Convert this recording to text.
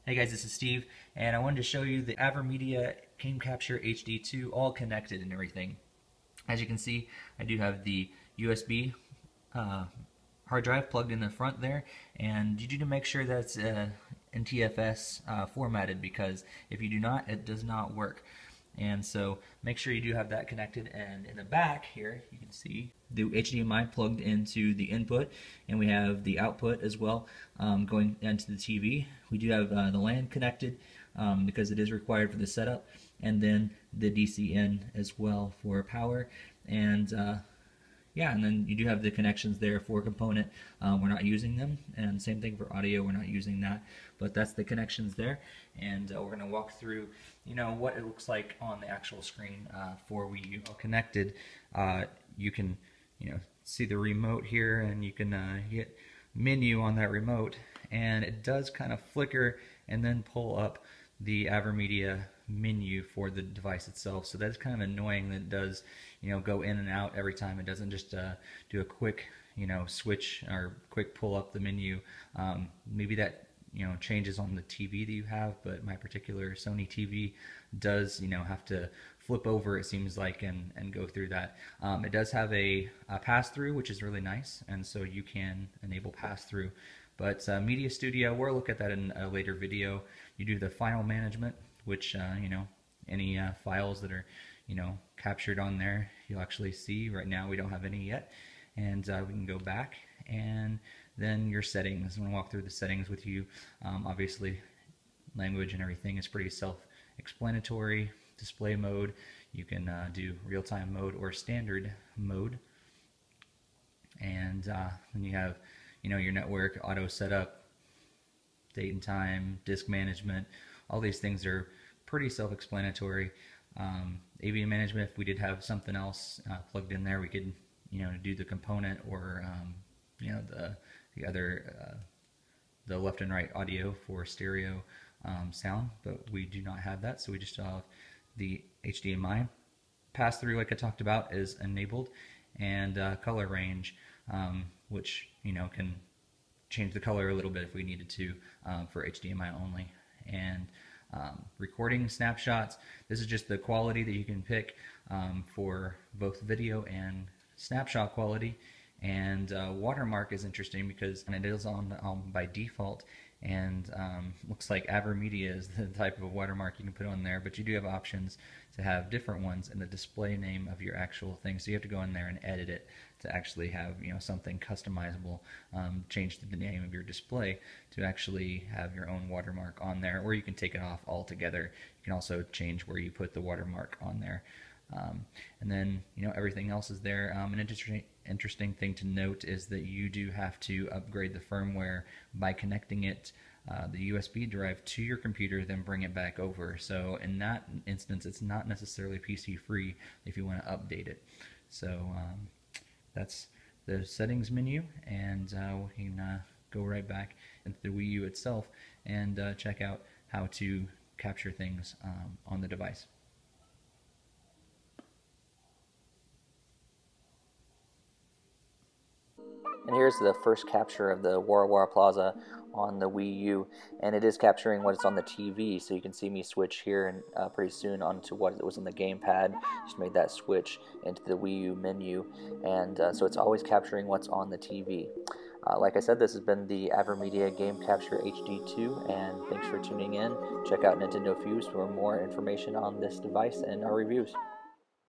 Hey guys, this is Steve, and I wanted to show you the AVerMedia Game Capture HD2 all connected and everything. As you can see, I do have the USB hard drive plugged in the front there, and you need to make sure that's NTFS formatted, because if you do not, it does not work. And so make sure you do have that connected. And in the back here, you can see the HDMI plugged into the input, and we have the output as well going into the TV. We do have the LAN connected because it is required for the setup, and then the DC in as well for power. And yeah, and then you do have the connections there for component. We're not using them, and same thing for audio. We're not using that, but that's the connections there. And we're going to walk through, what it looks like on the actual screen for Wii U. Connected, you can, see the remote here, and you can hit menu on that remote, and it does kind of flicker and then pull up the AVerMedia menu for the device itself. So that's kind of annoying that it does, go in and out every time. It doesn't just do a quick, switch or quick pull up the menu. Maybe that changes on the TV that you have, but my particular Sony TV does have to flip over, it seems like, and go through that. It does have a pass-through, which is really nice, and so you can enable pass-through. But Media Studio, we'll look at that in a later video. You do the file management, which any files that are captured on there, you'll actually see. Right now we don't have any yet, and we can go back, and then your settings. I'm going to walk through the settings with you. Obviously, language and everything is pretty self-explanatory. Display mode, you can do real-time mode or standard mode, and then you have your network, auto setup, date and time, disk management. All these things are pretty self-explanatory. AV management, if we did have something else plugged in there, we could do the component or the other the left and right audio for stereo sound, but we do not have that, so we just have the HDMI. Pass-through, like I talked about, is enabled, and color range, which can change the color a little bit if we needed to for HDMI only. And recording snapshots, this is just the quality that you can pick for both video and snapshot quality. And watermark is interesting because it is on by default, and looks like AVerMedia is the type of watermark you can put on there, but you do have options to have different ones in the display name of your actual thing, so you have to go in there and edit it to actually have something customizable, change the name of your display to actually have your own watermark on there, or you can take it off altogether. You can also change where you put the watermark on there. And then everything else is there. An interesting thing to note is that you do have to upgrade the firmware by connecting it, the USB drive, to your computer, then bring it back over. So in that instance, it's not necessarily PC free if you want to update it. So that's the settings menu, and we can go right back into the Wii U itself and check out how to capture things on the device. And here's the first capture of the Wara Wara Plaza on the Wii U, and it is capturing what's on the TV, so you can see me switch here and pretty soon onto what was on the gamepad. Just made that switch into the Wii U menu, and so it's always capturing what's on the TV. Like I said, this has been the AVerMedia Game Capture HD2, and thanks for tuning in. Check out Nintendo Fuse for more information on this device and our reviews.